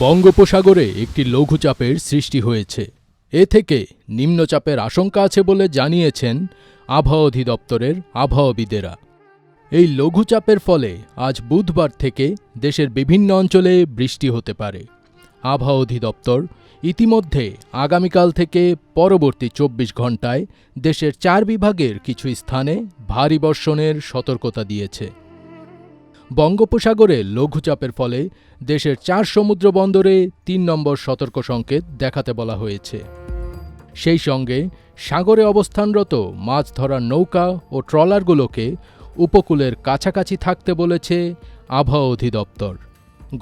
বঙ্গোপসাগরে একটি লঘুচাপের সৃষ্টি হয়েছে। এ থেকে নিম্নচাপের আশঙ্কা আছে বলে জানিয়েছেন আবহাওয়া অধিদপ্তরের আবহাওয়াবিদেরা। এই লঘুচাপের ফলে আজ বুধবার থেকে দেশের বিভিন্ন অঞ্চলে বৃষ্টি হতে পারে। আবহাওয়া অধিদপ্তর ইতিমধ্যে আগামীকাল থেকে পরবর্তী ২৪ ঘণ্টায় দেশের ৪ বিভাগের কিছু স্থানে ভারী বর্ষণের সতর্কতা দিয়েছে। বঙ্গোপসাগরে লঘুচাপের ফলে দেশের ৪ সমুদ্র বন্দরে ৩ নম্বর সতর্ক সংকেত দেখাতে বলা হয়েছে। সেই সঙ্গে সাগরে অবস্থানরত মাছ ধরার নৌকা ও ট্রলারগুলোকে উপকূলের কাছাকাছি থাকতে বলেছে আবহাওয়া অধিদপ্তর।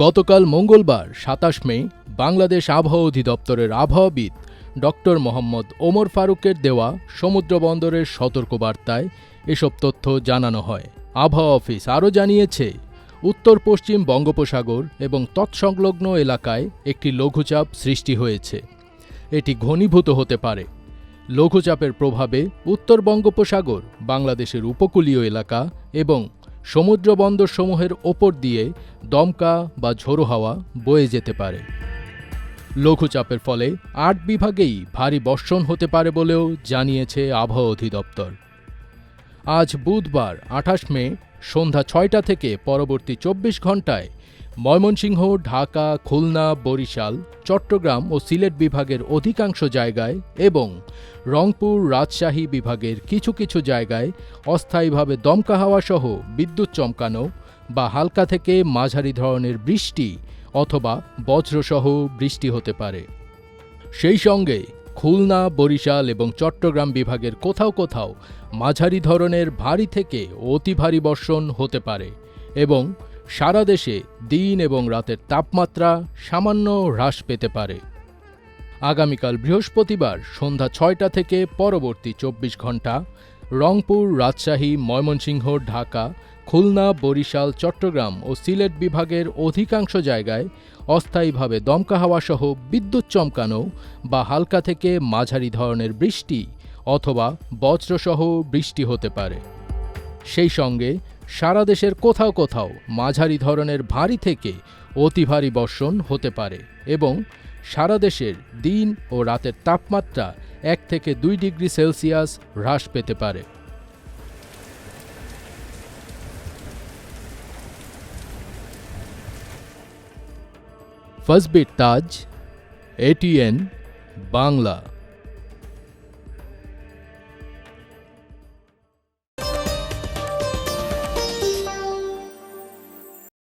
গতকাল মঙ্গলবার ২৭ মে বাংলাদেশ আবহাওয়া অধিদপ্তরের আবহাওয়াবিদ ডক্টর মোহাম্মদ ওমর ফারুকের দেওয়া সমুদ্র বন্দরের সতর্কবার্তায় এসব তথ্য জানানো হয়। আবহাওয়া অফিস আরও জানিয়েছে, উত্তর পশ্চিম বঙ্গোপসাগর এবং তৎসংলগ্ন এলাকায় একটি লঘুচাপ সৃষ্টি হয়েছে। এটি ঘনীভূত হতে পারে। লঘুচাপের প্রভাবে উত্তর বঙ্গোপসাগর, বাংলাদেশের উপকূলীয় এলাকা এবং সমুদ্র বন্দরসমূহের ওপর দিয়ে দমকা বা ঝোড়ো হাওয়া বয়ে যেতে পারে। লঘুচাপের ফলে ৮ বিভাগেই ভারী বর্ষণ হতে পারে বলেও জানিয়েছে আবহাওয়া অধিদপ্তর। আজ বুধবার ২৮ মে সন্ধ্যা ৬টা থেকে পরবর্তী ২৪ ঘণ্টায় ময়মনসিংহ, ঢাকা, খুলনা, বরিশাল, চট্টগ্রাম ও সিলেট বিভাগের অধিকাংশ জায়গায় এবং রংপুর, রাজশাহী বিভাগের কিছু কিছু জায়গায় অস্থায়ীভাবে দমকা হাওয়া সহ বিদ্যুৎ চমকানো বা হালকা থেকে মাঝারি ধরনের বৃষ্টি অথবা বজ্রসহ বৃষ্টি হতে পারে। সেই সঙ্গে খুলনা, বরিশাল এবং চট্টগ্রাম বিভাগের কোথাও কোথাও মাঝারি ধরনের ভারী থেকে অতি ভারী বর্ষণ হতে পারে এবং সারা দেশে দিন এবং রাতের তাপমাত্রা সামান্য হ্রাস পেতে পারে। আগামীকাল বৃহস্পতিবার সন্ধ্যা ৬টা থেকে পরবর্তী ২৪ ঘণ্টা রংপুর, রাজশাহী, ময়মনসিংহ, ঢাকা, খুলনা, বরিশাল, চট্টগ্রাম ও সিলেট বিভাগের অধিকাংশ জায়গায় অস্থায়ীভাবে দমকা হাওয়া সহ বিদ্যুৎ চমকানো বা হালকা থেকে মাঝারি ধরনের বৃষ্টি অথবা বজ্রসহ বৃষ্টি হতে পারে। সেই সঙ্গে সারা দেশের কোথাও কোথাও মাঝারি ধরনের ভারী থেকে অতি ভারী বর্ষণ হতে পারে এবং সারা দেশের দিন ও রাতের তাপমাত্রা ১ থেকে ২ ডিগ্রি সেলসিয়াস হ্রাস পেতে পারে। ফজবির তাজ, ATN বাংলা।